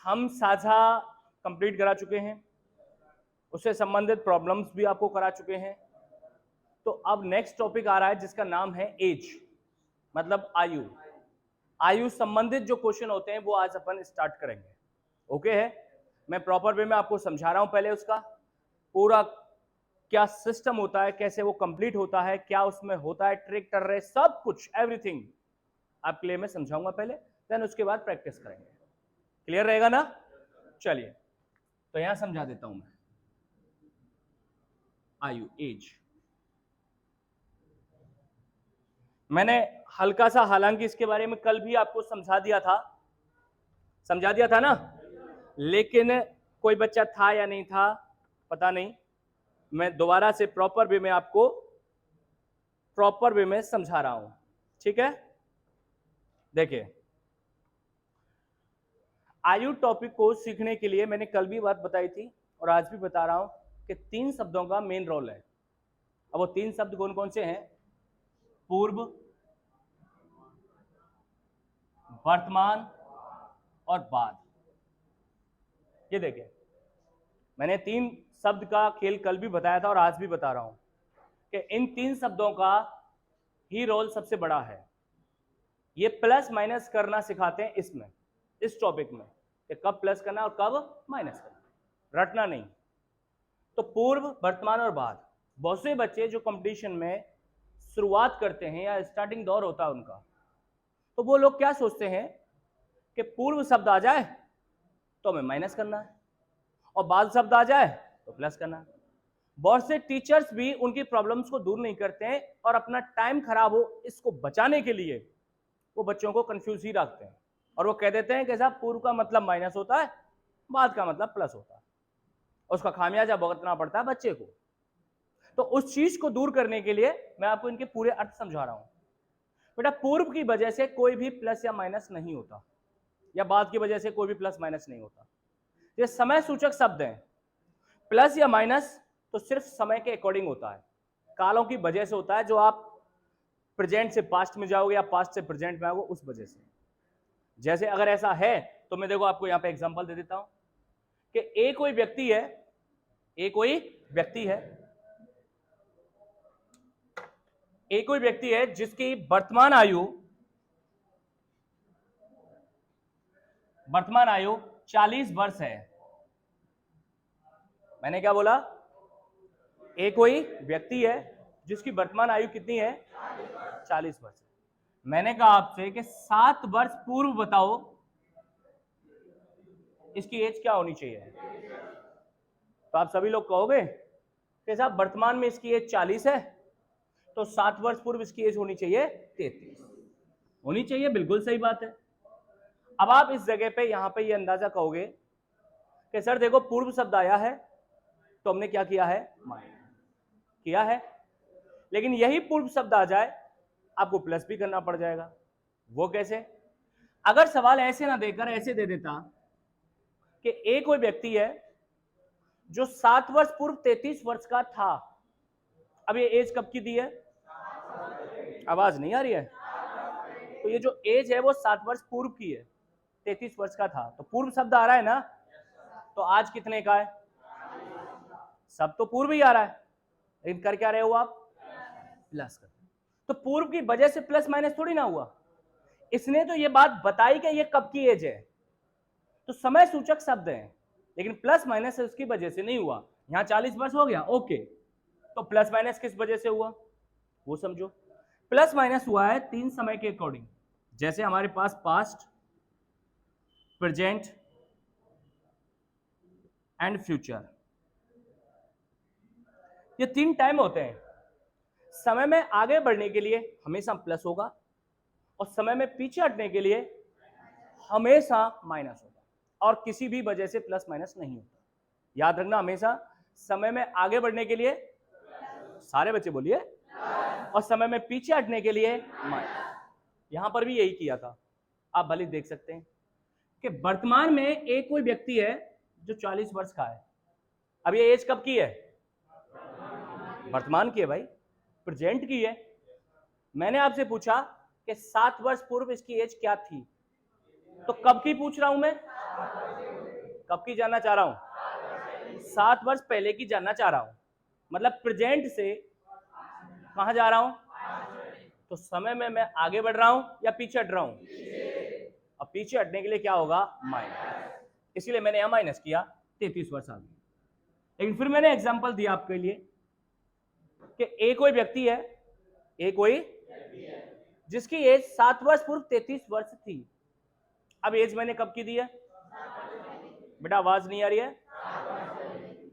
हम साझा कंप्लीट करा चुके हैं, उससे संबंधित प्रॉब्लम्स भी आपको करा चुके हैं। तो अब नेक्स्ट टॉपिक आ रहा है जिसका नाम है एज, मतलब आयु। आयु संबंधित जो क्वेश्चन होते हैं वो आज अपन स्टार्ट करेंगे। ओके है, मैं प्रॉपर वे में आपको समझा रहा हूं। पहले उसका पूरा क्या सिस्टम होता है, कैसे वो कंप्लीट होता है, क्या उसमें होता है, ट्रिक कर रहे, सब कुछ एवरीथिंग आपके लिए मैं समझाऊंगा पहले, देन उसके बाद प्रैक्टिस करेंगे। क्लियर रहेगा ना? चलिए, तो यहां समझा देता हूं मैं। आयु, एज, मैंने हल्का सा, हालांकि इसके बारे में कल भी आपको समझा दिया था ना, लेकिन कोई बच्चा था या नहीं था पता नहीं। मैं दोबारा से प्रॉपर वे में आपको प्रॉपर वे में समझा रहा हूं, ठीक है? देखिए, आयु टॉपिक को सीखने के लिए मैंने कल भी बात बताई थी और आज भी बता रहा हूं कि 3 शब्दों का मेन रोल है। अब वो 3 शब्द कौन कौन से हैं? पूर्व, वर्तमान और बाद। ये देखिए, मैंने 3 शब्द का खेल कल भी बताया था और आज भी बता रहा हूं कि इन 3 शब्दों का ही रोल सबसे बड़ा है। ये प्लस माइनस करना सिखाते हैं इसमें, इस टॉपिक में, कि कब प्लस करना और कब माइनस करना, रटना नहीं। तो पूर्व, वर्तमान और बाद। बहुत से बच्चे जो कंपटीशन में शुरुआत करते हैं या स्टार्टिंग दौर होता है उनका, तो वो लोग क्या सोचते हैं कि पूर्व शब्द आ जाए तो हमें माइनस करना है और बाद शब्द आ जाए तो प्लस करना है। बहुत से टीचर्स भी उनकी प्रॉब्लम्स को दूर नहीं करते हैं और अपना टाइम खराब हो इसको बचाने के लिए वो बच्चों को कंफ्यूज ही रखते हैं और वो कह देते हैं कि साहब पूर्व का मतलब माइनस होता है, बाद का मतलब प्लस होता है। उसका खामियाजा भुगतना पड़ता है बच्चे को। तो उस चीज को दूर करने के लिए मैं आपको इनके पूरे अर्थ समझा रहा हूं। बेटा, पूर्व की वजह से कोई भी प्लस या माइनस नहीं होता, या बाद की वजह से कोई भी प्लस माइनस नहीं होता। ये समय सूचक शब्द हैं। प्लस या माइनस तो सिर्फ समय के अकॉर्डिंग होता है, कालों की वजह से होता है। जो आप प्रेजेंट से पास्ट में जाओगे या पास्ट से प्रेजेंट में आओगे उस वजह से। जैसे अगर ऐसा है तो मैं देखो आपको यहां पे एग्जांपल दे देता हूं कि एक कोई व्यक्ति है, एक कोई व्यक्ति है जिसकी वर्तमान आयु 40 वर्ष है। मैंने क्या बोला? एक कोई व्यक्ति है जिसकी वर्तमान आयु कितनी है? 40 वर्ष। मैंने कहा आपसे कि 7 वर्ष पूर्व बताओ इसकी एज क्या होनी चाहिए। तो आप सभी लोग कहोगे कि साहब वर्तमान में इसकी एज 40 है तो 7 वर्ष पूर्व इसकी एज होनी चाहिए 33 होनी चाहिए। बिल्कुल सही बात है। अब आप इस जगह पे यहां पे ये अंदाजा कहोगे कि सर देखो, पूर्व शब्द आया है तो हमने क्या किया है? माइनस किया है। लेकिन यही पूर्व शब्द आ जाए आपको प्लस भी करना पड़ जाएगा। वो कैसे? अगर सवाल ऐसे ना देकर ऐसे दे देता कि एक कोई व्यक्ति है जो 7 वर्ष पूर्व 33 वर्ष का था। अब ये एज कब की दी है? आवाज नहीं आ रही है? तो ये जो एज है वो 7 वर्ष पूर्व की है, 33 वर्ष का था। तो पूर्व शब्द आ रहा है ना, तो आज कितने का है? सब तो पूर्व ही आ रहा है, लेकिन कर क्या रहे हो आप? प्लस कर। तो पूर्व की वजह से प्लस माइनस थोड़ी ना हुआ। इसने तो ये बात बताई कि ये कब की एज है, तो समय सूचक शब्द है, लेकिन प्लस माइनस उसकी वजह से नहीं हुआ। यहां 40 वर्ष हो गया, ओके, तो प्लस माइनस किस वजह से हुआ वो समझो। प्लस माइनस हुआ है 3 समय के अकॉर्डिंग। जैसे हमारे पास पास्ट, प्रेजेंट एंड फ्यूचर, ये 3 टाइम होते हैं। समय में आगे बढ़ने के लिए हमेशा प्लस होगा और समय में पीछे हटने के लिए हमेशा माइनस होगा, और किसी भी वजह से प्लस माइनस नहीं होता। याद रखना, हमेशा समय में आगे बढ़ने के लिए, सारे बच्चे बोलिए, और समय में पीछे हटने के लिए माइनस। यहां पर भी यही किया था। आप भले देख सकते हैं कि वर्तमान में एक कोई व्यक्ति है जो 40 वर्ष का है। अब ये एज कब की है? वर्तमान की है भाई, प्रेजेंट की है। मैंने आपसे पूछा कि 7 वर्ष पूर्व इसकी एज क्या थी, तो कब की पूछ रहा हूं मैं? कब की जानना चाह रहा हूं? 7 वर्ष पहले की जानना चाह रहा हूं। मतलब प्रेजेंट से कहां जा रहा हूं? तो समय में मैं आगे बढ़ रहा हूं या पीछे हट रहा हूं? अब पीछे हटने के लिए क्या होगा? माइनस। इसलिए मैंने यहां माइनस किया, 33 वर्ष आगे। लेकिन फिर मैंने एग्जांपल दिया आपके लिए कि एक कोई व्यक्ति है, एक कोई जिसकी एज 7 वर्ष पूर्व 33 वर्ष थी। अब एज मैंने कब की दी है? बेटा आवाज नहीं आ रही है?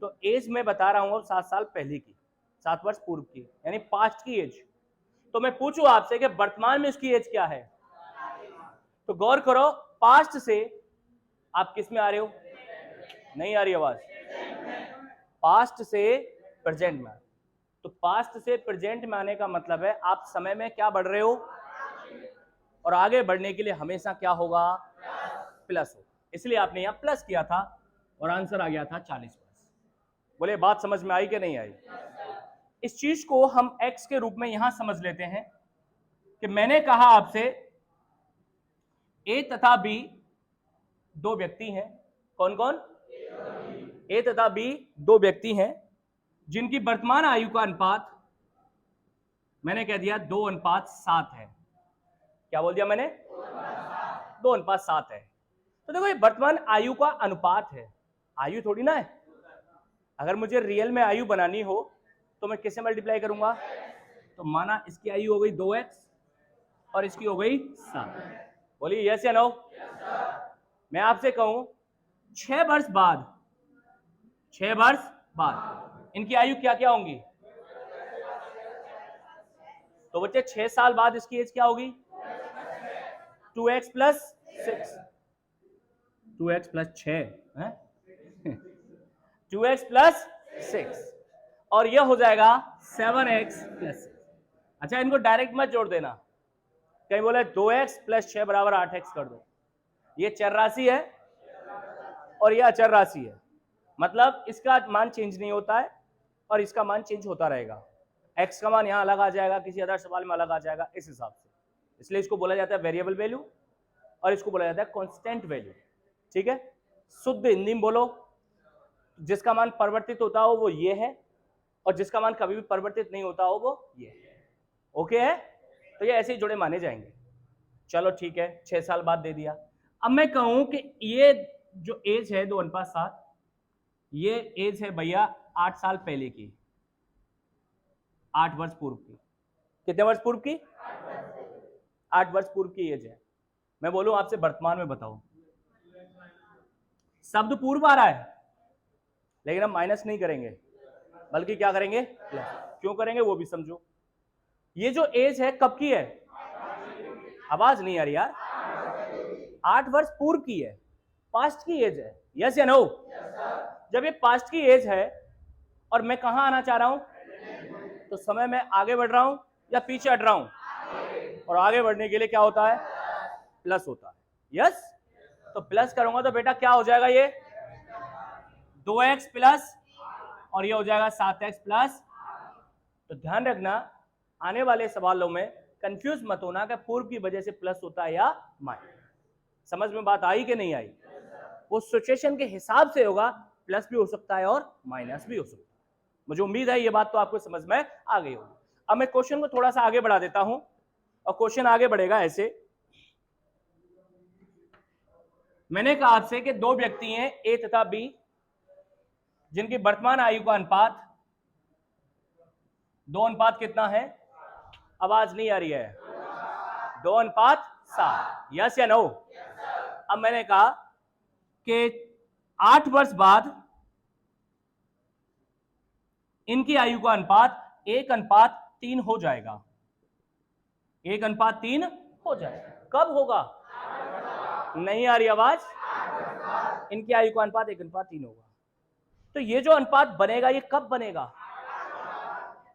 तो एज मैं बता रहा हूं 7 साल पहले की, 7 वर्ष पूर्व की, यानी पास्ट की एज। तो मैं पूछूं आपसे कि वर्तमान में उसकी एज क्या है? तो गौर करो, पास्ट से आप किस में आ रहे हो? नहीं आ रही आवाज। पास्ट से प्रेजेंट में। तो पास्ट से प्रेजेंट में आने का मतलब है आप समय में क्या बढ़ रहे हो, और आगे बढ़ने के लिए हमेशा क्या होगा? प्लस हो। इसलिए आपने यहां प्लस किया था और आंसर आ गया था 40 वर्ष। बोले बात समझ में आई कि नहीं आई? इस चीज को हम x के रूप में यहां समझ लेते हैं कि मैंने कहा आपसे a तथा b दो व्यक्ति हैं। कौन कौन? a तथा b दो व्यक्ति हैं जिनकी वर्तमान आयु का अनुपात मैंने कह दिया 2:7 है। क्या बोल दिया मैंने? 2:7 है। तो देखो ये वर्तमान आयु का अनुपात है, आयु थोड़ी ना है। अगर मुझे रियल में आयु बनानी हो तो मैं किससे मल्टीप्लाई करूंगा? तो माना इसकी आयु हो गई 2x और इसकी हो गई 7। बोलिए यस या नो? मैं आपसे कहूं 6 वर्ष बाद, 6 वर्ष बाद इनकी आयु क्या क्या होंगी? तो बच्चे 6 साल बाद इसकी एज क्या होगी? 2x + 6, 2x + 6 है 2x + 6 और यह हो जाएगा 7x + 6। अच्छा इनको डायरेक्ट मत जोड़ देना, कहीं बोले 2x + 6 = 8x कर दो। ये चर राशि है और यह अचर राशि है, मतलब इसका मान चेंज नहीं होता है और इसका मान चेंज होता रहेगा। x का मान यहां अलग आ जाएगा, किसी अदर सवाल में अलग आ जाएगा, इस हिसाब से। इसलिए इसको बोला जाता है वेरिएबल वैल्यू और इसको बोला जाता है कांस्टेंट वैल्यू। ठीक है, शुद्ध हिंदी में बोलो, जिसका मान परिवर्तित होता हो वो ये है और जिसका मान कभी भी परिवर्तित नहीं होता हो वो ये है। ओके है? तो ये ऐसे ही जुड़े माने जाएंगे। चलो ठीक है, 6 साल बाद दे दिया। अब मैं कहूं कि ये जो एज है 2:7, ये एज है भैया 8 साल पहले की, 8 वर्ष पूर्व की। कितने वर्ष पूर्व की? 8 वर्ष पूर्व की एज है। मैं बोलूं आपसे वर्तमान में बताओ, शब्द पूर्व आ रहा है लेकिन हम माइनस नहीं करेंगे बल्कि क्या करेंगे? प्लस। क्यों करेंगे वो भी समझो। ये जो एज है कब की है? आवाज नहीं आ रही यार। 8 वर्ष पूर्व की है, पास्ट की एज है। यस या नो? जब ये पास्ट की एज है और मैं कहां आना चाह रहा हूं, तो समय में आगे बढ़ रहा हूं या पीछे हट रहा हूं? और आगे बढ़ने के लिए क्या होता है? प्लस होता है। यस? तो प्लस करूंगा तो बेटा क्या हो जाएगा? ये 2x प्लस और ये हो जाएगा 7x प्लस। तो ध्यान रखना, आने वाले सवालों में कंफ्यूज मत होना कि पूर्व की वजह से प्लस होता है या माइनस। समझ में बात आई कि नहीं आई? वो सिचुएशन के हिसाब से होगा, प्लस भी हो सकता है और माइनस भी हो सकता है। मुझे उम्मीद है ये बात तो आपको समझ में आ गई होगी। अब मैं क्वेश्चन को थोड़ा सा आगे बढ़ा देता हूं और क्वेश्चन आगे बढ़ेगा ऐसे। मैंने कहा आपसे कि दो व्यक्ति हैं ए तथा बी जिनकी वर्तमान आयु का अनुपात 2:7 कितना है? आवाज नहीं आ रही है। 2:7। यस या नो? अब मैंने कहा कि 8 वर्ष बाद इनकी आयु का अनुपात 1:3 हो जाएगा। 1:3 हो जाएगा। कब होगा? नहीं आ रही आवाज। इनकी आयु का अनुपात 1:3 होगा। तो ये जो अनुपात बनेगा ये कब बनेगा?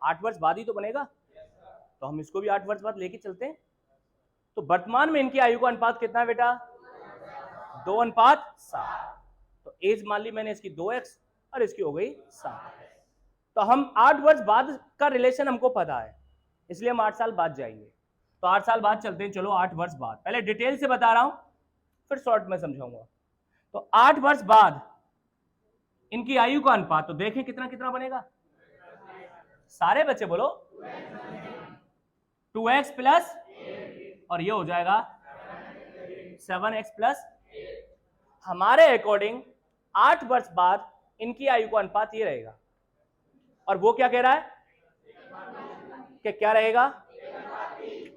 8 वर्ष बाद ही तो बनेगा। तो हम इसको भी 8 वर्ष बाद लेके चलते हैं। तो वर्तमान में इनकी आयु का अनुपात कितना है बेटा? 2:7। तो एज मान ली मैंने इसकी 2x और इसकी हो गई 7। तो हम 8 वर्ष बाद का रिलेशन हमको पता है, इसलिए हम 8 साल बाद जाएंगे। तो 8 साल बाद चलते हैं। चलो 8 वर्ष बाद, पहले डिटेल से बता रहा हूं फिर शॉर्ट में समझाऊंगा। तो 8 वर्ष बाद इनकी आयु का अनुपात, तो देखें कितना कितना बनेगा, सारे बच्चे बोलो 2x प्लस, और ये हो जाएगा 7x प्लस। हमारे अकॉर्डिंग 8 वर्ष बाद इनकी आयु का अनुपात ये रहेगा, और वो क्या कह रहा है कि क्या रहेगा,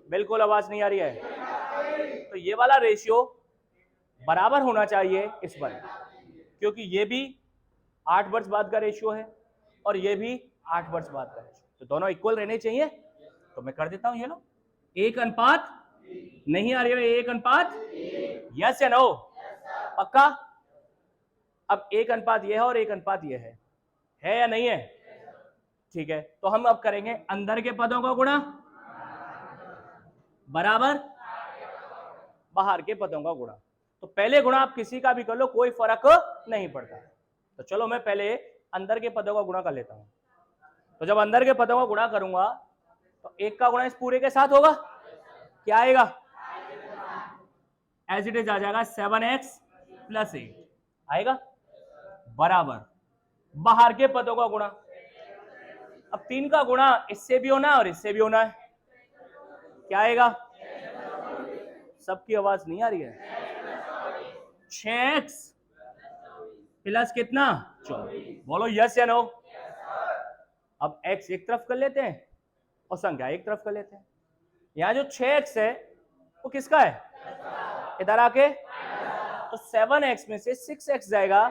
बिल्कुल आवाज नहीं आ रही है। तो ये वाला रेशियो बराबर होना चाहिए इस पर, क्योंकि ये भी 8 वर्ष बाद का रेशियो है और ये भी 8 वर्ष बाद का रेशियो, तो दोनों इक्वल रहने चाहिए। तो मैं कर देता हूं, ये लो 1 अनुपात, नहीं आ रही है 1 अनुपात, यस या नो, पक्का। अब 1 अनुपात ये है और 1 अनुपात ये है या नहीं है, ठीक है। तो हम अब करेंगे अंदर के पदों का गुणा बराबर बाहर के पदों का गुणा। तो पहले गुणा आप किसी का भी कर लो, कोई फर्क नहीं पड़ता। तो चलो मैं पहले अंदर के पदों का गुणा कर लेता हूं। तो जब अंदर के पदों का गुणा करूंगा तो 1 का गुणा इस पूरे के साथ होगा, क्या आएगा, एज इट इज आ जाएगा 7x प्लस 8 आएगा, बराबर बाहर के पदों का गुणा। अब 3 का गुणा इससे भी होना है और इससे भी होना है, क्या आएगा, सबकी आवाज नहीं आ रही है, 6x प्लस कितना 24, बोलो यस या नो। अब x एक तरफ कर लेते हैं और संख्या एक तरफ कर लेते हैं। यहां जो 6x है वो किसका है, इधर आके, तो 7x में से 6x जाएगा,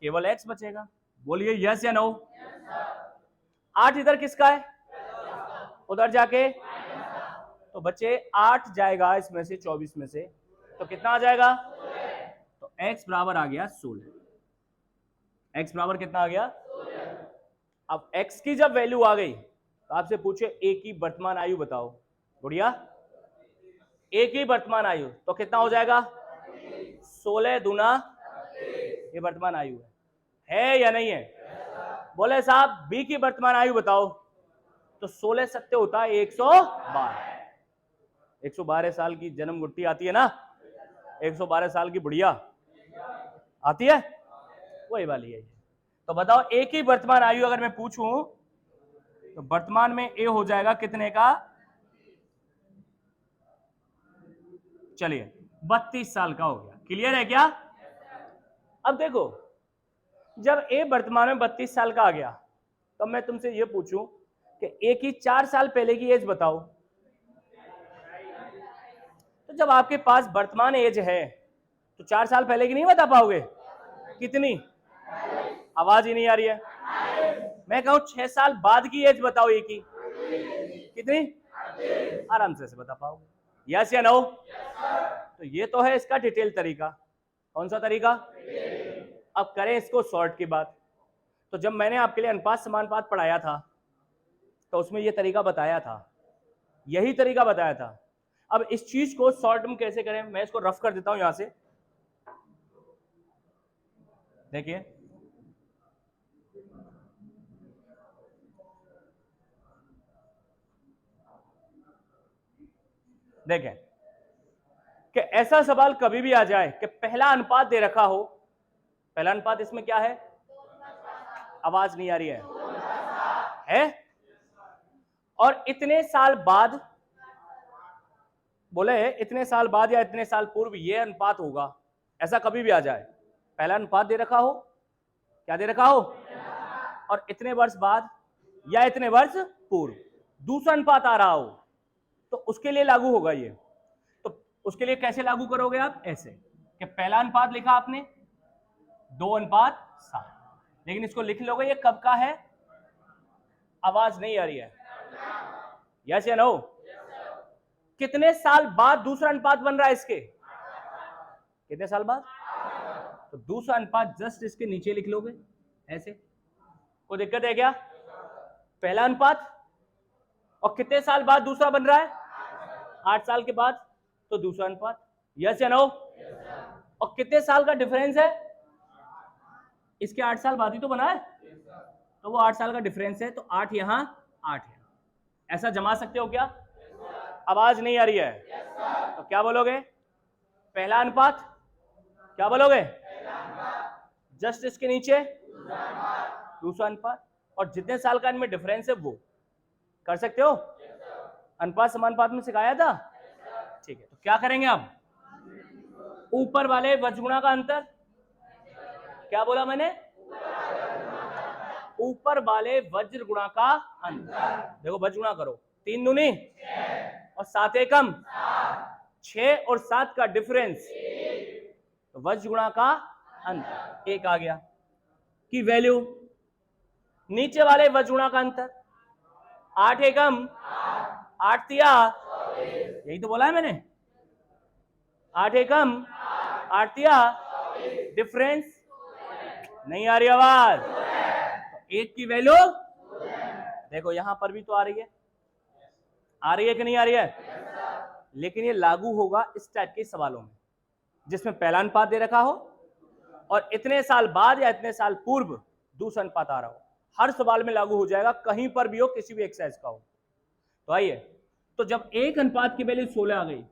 केवल x बचेगा, बोलिए यस या नो। 8 इधर किसका है, उधर जाके, तो बच्चे 8 जाएगा इसमें से 24 में से, तो कितना आ जाएगा, तो x बराबर आ गया 16। x बराबर कितना आ गया, अब x की जब वैल्यू आ गई तो आपसे पूछे a की वर्तमान आयु बताओ, बढ़िया, a की वर्तमान आयु तो कितना हो जाएगा, 16 दूना, ये वर्तमान आयु है या नहीं है, बोले साहब b की वर्तमान आयु बताओ, तो 16 सत्य होता है 112, 112 साल की जन्म गुट्टी आती है ना, 112 साल की बुढ़िया आती है, वही वाली है। तो बताओ a की वर्तमान आयु अगर मैं पूछूं तो वर्तमान में a हो जाएगा कितने का, चलिए 32 साल का हो गया, क्लियर है क्या। अब देखो जब a वर्तमान में 32 साल का आ गया तो मैं तुमसे ये पूछूं कि a की 4 साल पहले की एज बताओ, तो जब आपके पास वर्तमान एज है तो 4 साल पहले की नहीं बता पाओगे, कितनी, आवाज ही नहीं आ रही है। मैं कहूं 6 साल बाद की एज बताओ ए की, कितनी, आराम से बता पाओगे, यस या नो। तो ये तो है इसका डिटेल तरीका, कौन सा तरीका, अब करें इसको शॉर्ट की बात। तो जब मैंने आपके लिए अनुपात समानुपात पढ़ाया था तो उसमें ये तरीका बताया था, यही तरीका बताया था। अब इस चीज को शॉर्ट में कैसे करें, मैं इसको रफ कर देता हूं यहां से, देखिए देखें कि ऐसा सवाल कभी भी आ जाए कि पहला अनुपात दे रखा हो, पहला अनुपात इसमें क्या है, आवाज नहीं आ रही है, और इतने साल बाद, बोले इतने साल बाद या इतने साल पूर्व ये अनुपात होगा, ऐसा कभी भी आ जाए, पहला अनुपात दे रखा हो, क्या दे रखा हो, और इतने वर्ष बाद या इतने वर्ष पूर्व दूसरा अनुपात आ रहा हो, तो उसके लिए लागू होगा ये। तो उसके लिए कैसे लागू करोगे आप, ऐसे कि पहला अनुपात लिखा आपने 2:7, लेकिन इसको लिख लोगे ये कब का है, आवाज नहीं आ रही है, यस या नो। कितने साल बाद दूसरा अनुपात बन रहा है इसके, कितने साल बाद, तो दूसरा अनुपात जस्ट इसके नीचे लिख लोगे ऐसे, कोई दिक्कत है क्या, पहला अनुपात, और कितने साल बाद दूसरा बन रहा है, 8 साल के बाद, तो दूसरा अनुपात, यस या नो। और कितने साल का डिफरेंस है, इसके 8 साल बाद ही तो बना है, तो वो 8 साल का डिफरेंस है, तो 8 यहां 8 यहां, ऐसा जमा सकते हो क्या, आवाज नहीं आ रही है, तो क्या बोलोगे, पहला अनुपात, क्या बोलोगे, जस्ट इसके नीचे दूसरा अनुपात, और जितने साल का इनमें डिफरेंस है वो कर सकते हो। अनुपात समानुपात में सिखाया था, ठीक है। तो क्या करेंगे अब, ऊपर वाले वज्रगुणा का अंतर, क्या बोला मैंने, ऊपर वाले वज्र गुणा का अंतर। देखो वज्र गुणा करो, 3 दूनी और 7 एकम 6 और 7 का डिफरेंस, तो वज्र गुणा का अंतर 1 आ गया की वैल्यू। नीचे वाले वज्र गुणा का अंतर 8 एकम 8 तिया, यही तो बोला है मैंने, 8 एकम 8 तिया, डिफरेंस नहीं आ रही आवाज, तो 1 की वैल्यू देखो यहां पर भी तो आ रही है कि नहीं आ रही है। लेकिन ये लागू होगा इस टाइप के सवालों में जिसमें पहला अनुपात दे रखा हो और इतने साल बाद या इतने साल पूर्व दूसरा अनुपात आ रहा हो। हर सवाल में लागू हो जाएगा, कहीं पर भी हो, किसी भी एक्सरसाइज का हो। तो आइए, तो जब एक अनुपात की वैल्यू 16 आ गई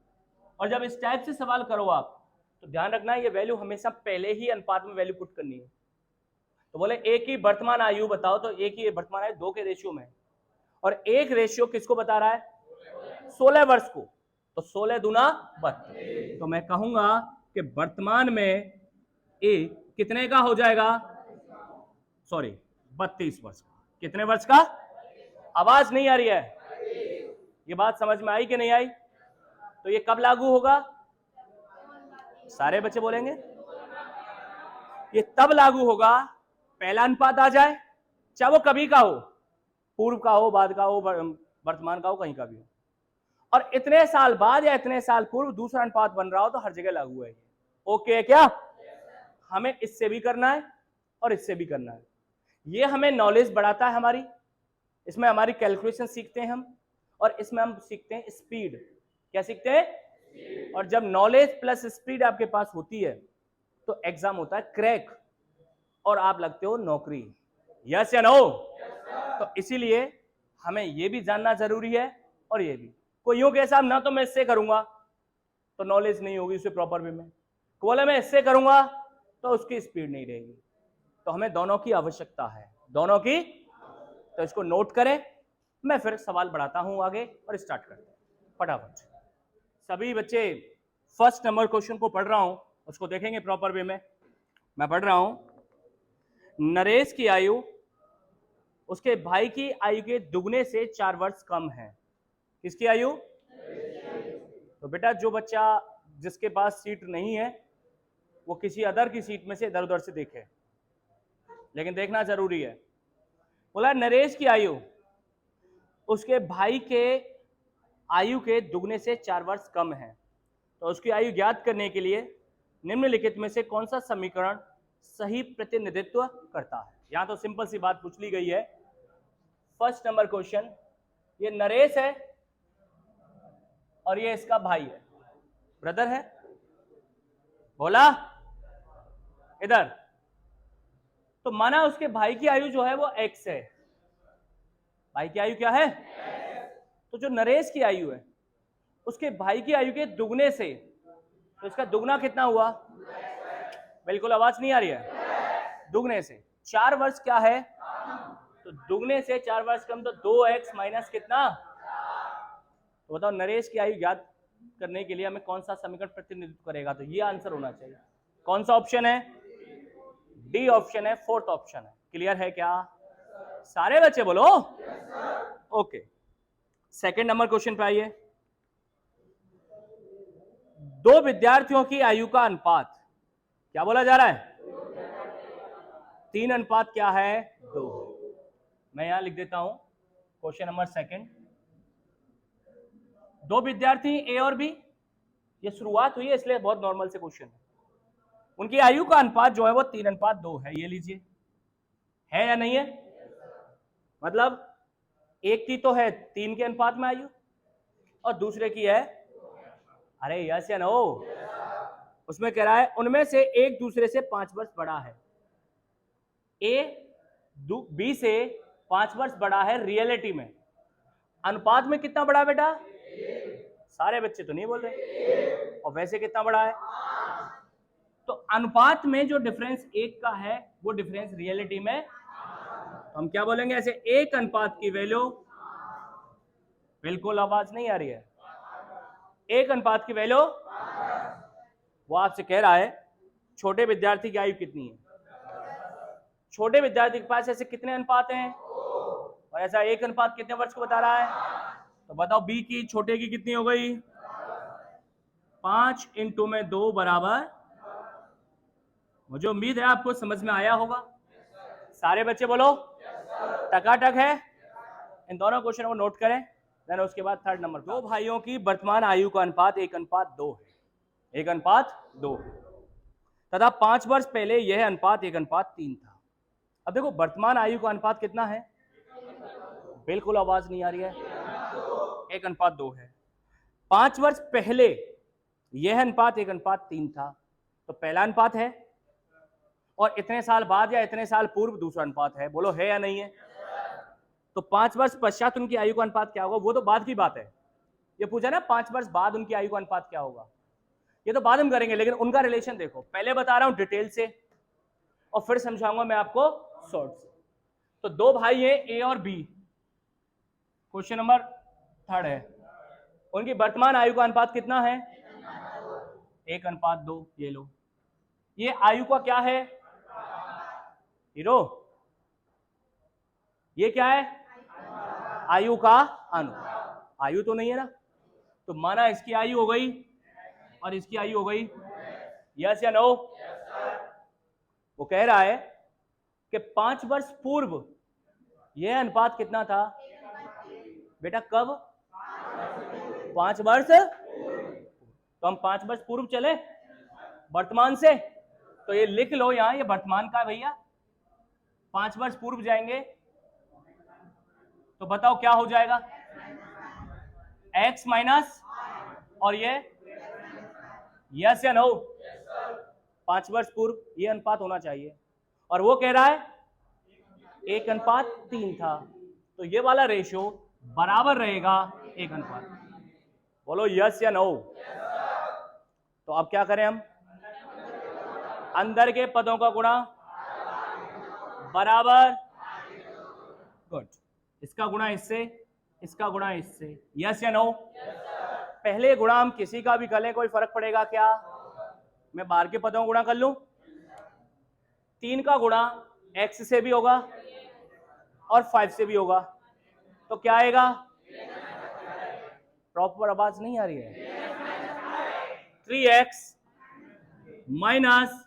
और जब इस टाइप से सवाल करो आप, तो ध्यान रखना ये वैल्यू हमेशा पहले ही अनुपात में वैल्यू पुट करनी है। तो बोले एक ही वर्तमान आयु बताओ, तो एक ही वर्तमान आयु 2 के रेशियो में, और एक रेशियो किसको बता रहा है, 16 वर्ष को, तो 16 दूना 32। तो मैं कहूंगा कि वर्तमान में ए कितने का हो जाएगा, सॉरी 32 वर्ष का। कितने वर्ष का, आवाज नहीं आ रही है, ये बात समझ में आई कि नहीं आई। तो ये कब लागू होगा, सारे बच्चे बोलेंगे, ये तब लागू होगा पहला अनुपात आ जाए, चाहे वो कभी का हो, पूर्व का हो, बाद का हो, वर्तमान का हो, कहीं का भी हो, और इतने साल बाद या इतने साल पूर्व दूसरा अनुपात बन रहा हो, तो हर जगह लागू है। ओके है क्या, हमें इससे भी करना है और इससे भी करना है। ये हमें नॉलेज बढ़ाता है हमारी, इसमें हमारी कैलकुलेशन सीखते हैं हम, और इसमें हम सीखते हैं स्पीड। क्या सीखते हैं, और जब नॉलेज प्लस स्पीड आपके पास होती है तो एग्जाम होता है क्रैक और आप लगते हो नौकरी। यस या नो। तो इसीलिए हमें ये भी जानना जरूरी है और ये भी। कोई यूं के साहब ना तो मैं इससे करूंगा तो नॉलेज नहीं होगी उसे प्रॉपर वे में, बोले मैं इससे करूंगा तो उसकी स्पीड नहीं रहेगी। तो हमें दोनों की आवश्यकता है, दोनों की। तो इसको नोट करें, मैं फिर सवाल बढ़ाता हूं आगे और स्टार्ट करते हैं फटाफट। सभी बच्चे फर्स्ट नंबर क्वेश्चन को पढ़ रहा हूं, उसको देखेंगे प्रॉपर वे में। मैं पढ़ रहा हूं, नरेश की आयु उसके भाई की आयु के दुगने से 4 वर्ष कम है। किसकी आयु, तो बेटा जो बच्चा जिसके पास सीट नहीं है वो किसी अदर की सीट में से इधर उधर से देखे, लेकिन देखना जरूरी है। बोला नरेश की आयु उसके भाई के आयु के दुगने से 4 वर्ष कम है, तो उसकी आयु ज्ञात करने के लिए निम्नलिखित में से कौन सा समीकरण सही प्रतिनिधित्व करता है। यहां तो सिंपल सी बात पूछ ली गई है। फर्स्ट नंबर क्वेश्चन, ये नरेश है और ये इसका भाई है, ब्रदर है, बोला इधर। तो माना उसके भाई की आयु जो है वो x है, भाई की आयु क्या है, तो जो नरेश की आयु है उसके भाई की आयु के दुगने से, तो इसका दुगना कितना हुआ, बिल्कुल आवाज नहीं आ रही है, दुगने से 4 वर्ष क्या है, तो दुगने से 4 वर्ष कम, तो 2x माइनस कितना। तो बताओ नरेश की आयु ज्ञात करने के लिए हमें कौन सा समीकरण प्रतिनिधित्व करेगा, तो ये आंसर होना चाहिए। कौन सा ऑप्शन है, डी ऑप्शन है, फोर्थ ऑप्शन है। क्लियर है क्या, सारे बच्चे बोलो ओके। सेकंड नंबर क्वेश्चन पे आइए। 2 विद्यार्थियों की आयु का अनुपात क्या बोला जा रहा है, 3 अनुपात क्या है, 2। मैं यहां लिख देता हूं क्वेश्चन नंबर सेकंड। 2 विद्यार्थी ए और बी, ये शुरुआत हुई है इसलिए बहुत नॉर्मल से क्वेश्चन है। उनकी आयु का अनुपात जो है वो 3 अनुपात 2 है। ये लीजिए, है या नहीं है, मतलब एक की तो है 3 के अनुपात में आयु और दूसरे की है, अरे यस या नो, उसमें कह रहा है उनमें से एक दूसरे से 5 वर्ष बड़ा है। ए बी से 5 वर्ष बड़ा है रियलिटी में, अनुपात में कितना बड़ा बेटा, सारे बच्चे तो नहीं बोल रहे, और वैसे कितना बड़ा है, तो अनुपात में जो डिफरेंस एक का है वो डिफरेंस रियलिटी में, तो हम क्या बोलेंगे ऐसे, एक अनुपात की वैल्यू, बिल्कुल आवाज नहीं आ रही है, एक अनुपात की वैल्यू, वो आपसे कह रहा है छोटे विद्यार्थी की आयु कितनी है, छोटे विद्यार्थी के पास ऐसे कितने अनुपात हैं, और ऐसा एक अनुपात कितने वर्ष को बता रहा है, तो बताओ बी की छोटे की कितनी हो गई, 5 इंटू में 2 बराबर, मुझे उम्मीद है आपको समझ में आया होगा। सारे बच्चे बोलो टकाटक है। इन दोनों क्वेश्चन को नोट करें, देन उसके बाद थर्ड नंबर, दो भाइयों की वर्तमान आयु का अनुपात 1:2 है, 1:2 तथा 5 वर्ष पहले यह अनुपात 1:3 था। अब देखो वर्तमान आयु का अनुपात कितना है, बिल्कुल आवाज नहीं आ रही है, 1:2 है। 5 वर्ष पहले यह अनुपात 1:3 था, तो पहला अनुपात है, और इतने साल बाद या इतने साल पूर्व दूसरा अनुपात है, बोलो है या नहीं है। तो 5 वर्ष पश्चात उनकी आयु का अनुपात क्या होगा, वो तो बाद की बात है। ये पूछा ना 5 वर्ष बाद उनकी आयु का अनुपात क्या होगा, ये तो बाद हम करेंगे, लेकिन उनका रिलेशन देखो, पहले बता रहा हूं डिटेल से और फिर समझाऊंगा मैं आपको शॉर्ट से। तो दो भाई हैं ए और बी, क्वेश्चन नंबर 3 है, उनकी वर्तमान आयु का अनुपात कितना है, 1:2। ये लो, ये आयु का क्या है हीरो, ये क्या है आयु का अनुपात, आयु तो नहीं है ना, तो माना इसकी आयु हो गई और इसकी आयु हो गई, यस या नो। वो कह रहा है कि 5 वर्ष पूर्व यह अनुपात कितना था, बेटा कब, 5 वर्ष, तो हम 5 वर्ष पूर्व चले वर्तमान से, तो ये लिख लो यहां, ये वर्तमान का भैया, 5 वर्ष पूर्व जाएंगे तो बताओ क्या हो जाएगा, x माइनस, और ये यस या नो, 5 वर्ष पूर्व ये अनुपात होना चाहिए, और वो कह रहा है 1:3 था, तो ये वाला रेशियो बराबर रहेगा 1:, बोलो यस या नो। तो अब क्या करें हम, अंदर के पदों का गुणा बराबर, गुड, इसका गुणा इससे, इसका गुणा इससे, यस या नो। पहले गुणा हम किसी का भी कर लें कोई फर्क पड़ेगा क्या, मैं बाहर के पदों का गुणा कर लूं, 3 का गुणा x से भी होगा और 5 से भी होगा, तो क्या आएगा, प्रॉपर आवाज नहीं आ रही है, 3x माइनस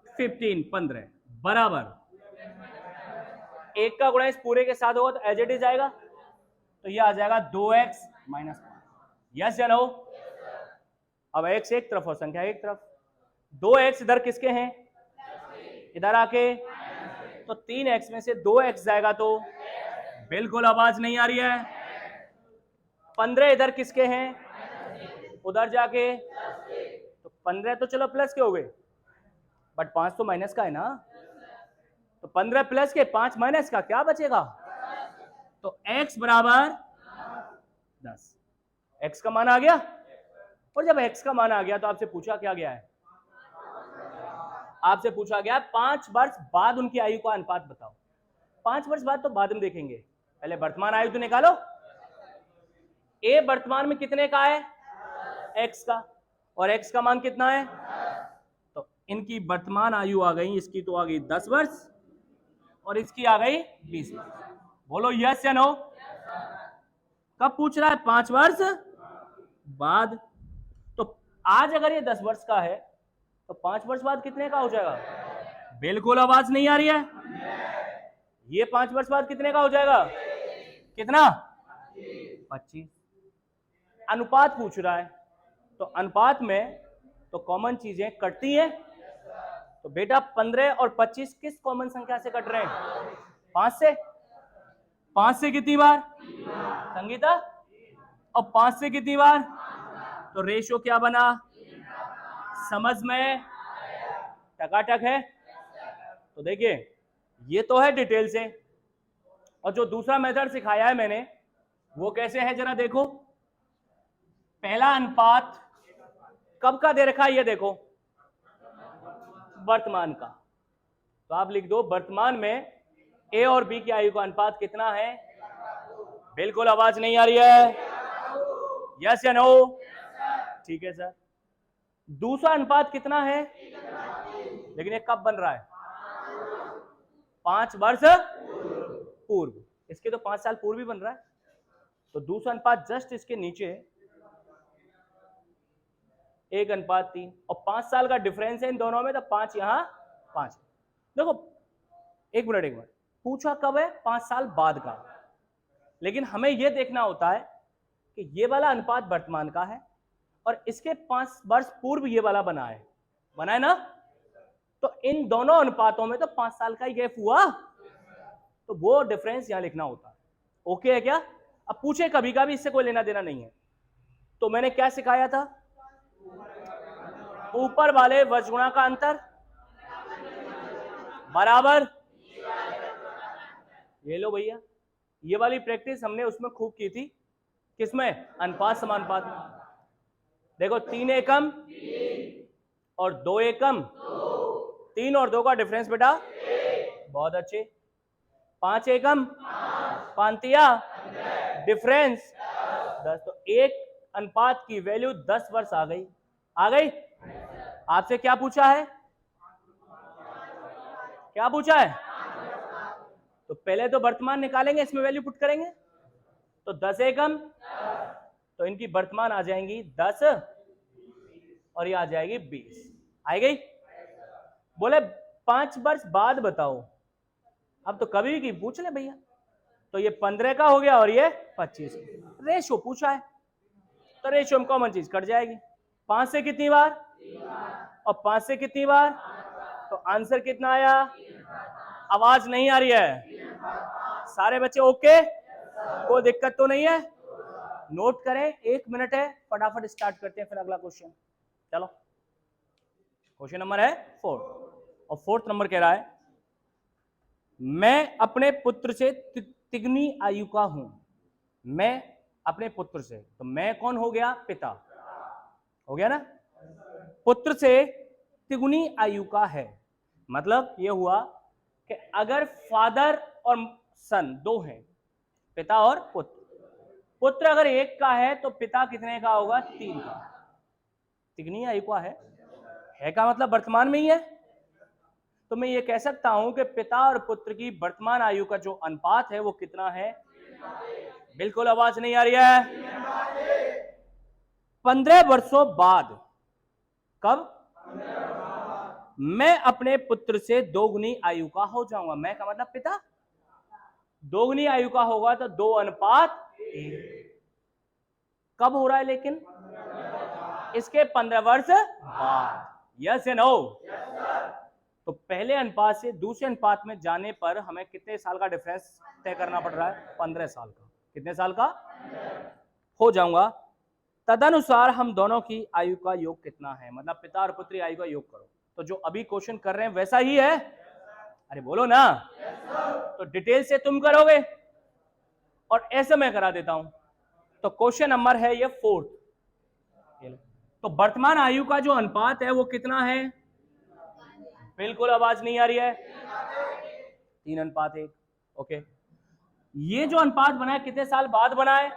15 बराबर, एक का गुणा इस पूरे के साथ होगा तो एज इट इज आएगा, तो ये आ जाएगा 2x माइनस 5, यस या नो। अब x एक तरफ और संख्या एक तरफ, 2x इधर किसके हैं, इधर आके, तो 3x में से 2x जाएगा तो बिल्कुल आवाज नहीं आ रही है, 15 इधर किसके हैं, उधर जाके, तो 15 तो चलो प्लस के हो गए, बट 5 तो माइनस का है ना, तो 15 प्लस के 5 माइनस का क्या बचेगा, तो x बराबर 10, x का मान आ गया, और जब x का मान आ गया तो आपसे पूछा क्या गया है, आपसे पूछा गया 5 वर्ष बाद उनकी आयु का अनुपात बताओ। 5 वर्ष बाद तो बाद में देखेंगे, पहले वर्तमान आयु तो निकालो, a वर्तमान में कितने का है, x का, और x का मान कितना है, तो इनकी वर्तमान आयु आ गई, इसकी तो आ गई 10 वर्ष और इसकी आ गई 20 वर्ष, बोलो यस या नो। कब पूछ रहा है, 5 वर्ष बाद, तो आज अगर ये 10 वर्ष का है तो 5 वर्ष बाद कितने का हो जाएगा, बिल्कुल आवाज नहीं आ रही है, ये 5 वर्ष बाद कितने का हो जाएगा, कितना, 25। अनुपात पूछ रहा है, तो अनुपात में तो कॉमन चीजें कटती हैं, तो बेटा 15 और 25 किस कॉमन संख्या से कट रहे हैं, 5 से, 5 से कितनी बार संगीता, और 5 से कितनी बार, तो रेशियो क्या बना, समझ में टकाटक है। तो देखिए ये तो है डिटेल से, और जो दूसरा मेथड सिखाया है मैंने वो कैसे है जरा देखो। पहला अनुपात कब का दे रखा है ये देखो, वर्तमान का। तो आप लिख दो वर्तमान में ए और बी की आयु का अनुपात कितना है? बिल्कुल आवाज नहीं आ रही है, यस या नो? ठीक है सर। दूसरा अनुपात कितना है? लेकिन ये कब बन रहा है? 5 वर्ष पूर्व। इसके तो 5 साल पूर्व ही बन रहा है। तो दूसरा अनुपात जस्ट इसके नीचे 1:3 और 5 साल का डिफरेंस है इन दोनों में, तो 5 यहां 5। देखो एक मिनट, पूछा कब है? 5 साल बाद का। लेकिन हमें यह देखना होता है कि ये वाला अनुपात वर्तमान का है और इसके 5 वर्ष पूर्व ये वाला बना है ना? तो इन दोनों अनुपातों में तो 5 साल का ही गैप हुआ, तो वो डिफरेंस यहां लिखना होता है। ओके है क्या? अब पूछे कभी का भी, इससे कोई लेना देना नहीं है। तो मैंने क्या सिखाया था? ऊपर वाले वज्रगुणा का अंतर बराबर, ये लो भैया, ये वाली प्रैक्टिस हमने उसमें खूब की थी। किसमें? अनुपात समानुपात में। देखो 3 एकम और 2 एकम, 3 और 2 का डिफरेंस बेटा बहुत अच्छे। 5 एकम, 5 तिया डिफरेंस 10, तो 1 अनुपात की वैल्यू 10 वर्ष आ गई। आपसे क्या पूछा है? क्या पूछा है? तो पहले तो वर्तमान निकालेंगे, इसमें वैल्यू पुट करेंगे। तो 10 एकम, तो इनकी वर्तमान आ जाएंगी 10 और ये आ जाएगी 20। आई गई? बोले 5 वर्ष बाद बताओ। अब तो कभी की पूछ ले भैया। तो ये 15 का हो गया और ये 25। रेशियो पूछा है, तो रेशियो में कॉमन चीज कट जाएगी। 5 से कितनी बार और 5 से कितनी बार, तो आंसर कितना आया? आवाज नहीं आ रही है? सारे बच्चे ओके? कोई दिक्कत तो नहीं है? नोट करें, 1 मिनट है, फटाफट स्टार्ट करते हैं फिर अगला क्वेश्चन। चलो, क्वेश्चन नंबर है 4 और 4th नंबर कह रहा है, मैं अपने पुत्र से तिगुनी आयु का हूं। मैं अपने पुत्र से, तो मैं कौन हो गया? पिता हो गया ना। पुत्र से तिगुनी आयु का है, मतलब यह हुआ कि अगर फादर और सन 2 हैं, पिता और पुत्र अगर 1 का है तो पिता कितने का होगा? 3 का। तिगुनी आयु का है का मतलब वर्तमान में ही है। तो मैं ये कह सकता हूं कि पिता और पुत्र की वर्तमान आयु का जो अनुपात है वो कितना है? बिल्कुल आवाज नहीं आ रही है? 15 वर्षों बाद। कब? मैं अपने पुत्र से 2 गुनी आयु का हो जाऊंगा। मैं का मतलब पिता, 2 गुनी आयु का होगा तो 2:1। कब हो रहा है लेकिन? इसके 15 वर्ष बाद। यस या नो? तो पहले अनुपात से दूसरे अनुपात में जाने पर हमें कितने साल का डिफरेंस तय करना पड़ रहा है? 15 साल का। कितने साल का हो जाऊंगा? तदनुसार हम दोनों की आयु का योग कितना है, मतलब पिता और पुत्री आयु का योग करो। तो जो अभी क्वेश्चन कर रहे हैं वैसा ही है? अरे बोलो ना। तो डिटेल से तुम करोगे और ऐसे मैं करा देता हूं। तो क्वेश्चन नंबर है ये 4th। तो वर्तमान आयु का जो अनुपात है वो कितना है? बिल्कुल आवाज नहीं आ रही है? 3:1। ओके, ये जो अनुपात बना है कितने साल बाद बना है?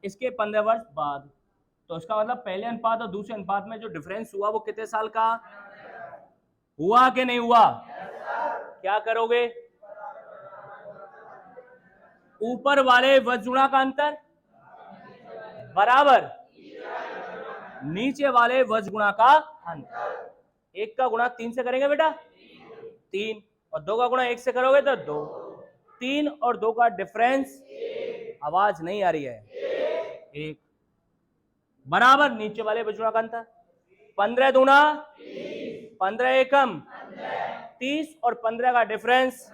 इसके 15 वर्ष बाद। तो इसका मतलब पहले अनुपात और दूसरे अनुपात में जो डिफरेंस हुआ वो कितने साल का हुआ कि नहीं हुआ? क्या करोगे? ऊपर वाले वज्रगुणा का अंतर बराबर नीचे वाले वज्रगुणा का अंतर। 1 का गुणा 3 से करेंगे बेटा 3, और 2 का गुणा 1 से करोगे तो 2। 3 और 2 का डिफरेंस, आवाज नहीं आ रही है, 1 बराबर नीचे वाले वज्रगुणा का अंतर। 15 दूना 15 एकम 30 और 15 का डिफरेंस,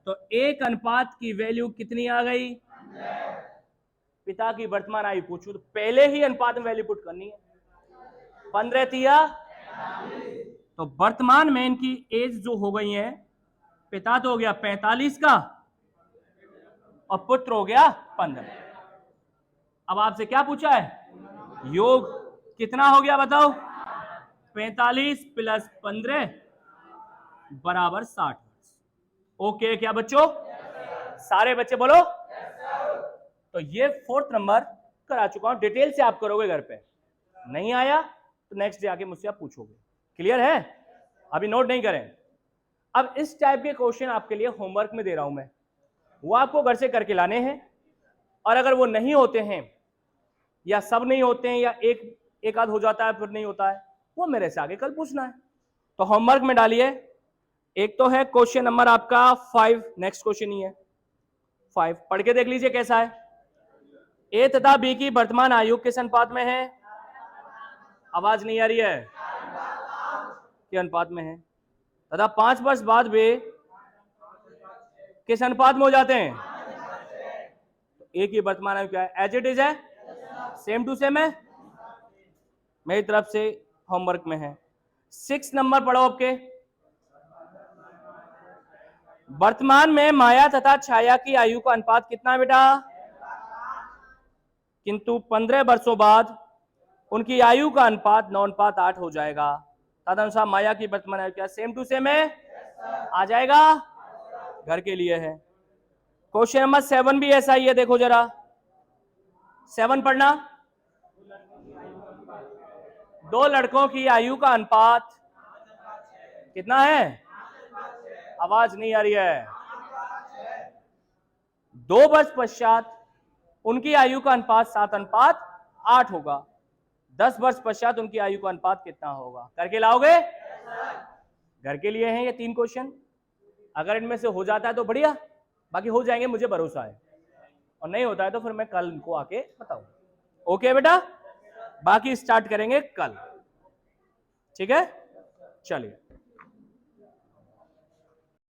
तो 1 अनुपात की वैल्यू कितनी आ गई? पिता की वर्तमान आयु पूछू तो पहले ही अनुपात में वैल्यू पुट करनी है। 15 तिया, तो वर्तमान में इनकी एज जो हो गई है, पिता तो हो गया 45 का और पुत्र हो गया 15। अब आपसे क्या पूछा है? योग कितना हो गया बताओ? 45 प्लस 15 बराबर 60 हर्ट्ज। ओके क्या बच्चों? सारे बच्चे बोलो। तो ये 4th नंबर करा चुका हूं, डिटेल से आप करोगे घर पे, नहीं आया तो नेक्स्ट डे आके मुझसे आप पूछोगे। क्लियर है? अभी नोट नहीं करें। अब इस टाइप के क्वेश्चन आपके लिए होमवर्क में दे रहा हूं मैं, वो आपको घर से करके लाने हैं, और अगर वो नहीं होते हैं या सब नहीं होते हैं या एक आध हो जाता है फिर नहीं होता है, वो मेरे से आगे कल पूछना है। तो होमवर्क में डालिए, एक तो है क्वेश्चन नंबर आपका 5, नेक्स्ट क्वेश्चन ही है 5, पढ़ के देख लीजिए कैसा है। ए तथा बी की वर्तमान आयु किस अनुपात में है? आवाज नहीं आ रही है, के अनुपात में है? तथा 5 वर्ष बाद वे किस अनुपात में हो जाते हैं? तो ए की वर्तमान आयु क्या है? एज इट इज है, सेम टू सेम है, मेरी तरफ से होमवर्क में है। 6 नंबर पढ़ो आपके। वर्तमान में माया तथा छाया की आयु का अनुपात कितना है बेटा? किंतु 15 वर्षों बाद उनकी आयु का अनुपात 9:8 हो जाएगा। तदनुसार माया की वर्तमान आयु क्या? सेम टू सेम है, आ जाएगा, घर के लिए है। क्वेश्चन नंबर 7 भी ऐसा ही है, देखो जरा 7 पढ़ना। 2 लड़कों की आयु का अनुपात कितना है? आवाज नहीं आ रही है। 2 वर्ष पश्चात उनकी आयु का अनुपात 7:8 होगा। 10 वर्ष पश्चात उनकी आयु का अनुपात कितना होगा? करके लाओगे? घर के लिए हैं ये 3 क्वेश्चन, अगर इनमें से हो जाता है तो बढ़िया, बाकी हो जाएंगे मुझे भरोसा है, और नहीं होता है तो फिर मैं कल इनको आके बताऊंगा। ओके बेटा, बाकी स्टार्ट करेंगे कल, ठीक है? चलिए।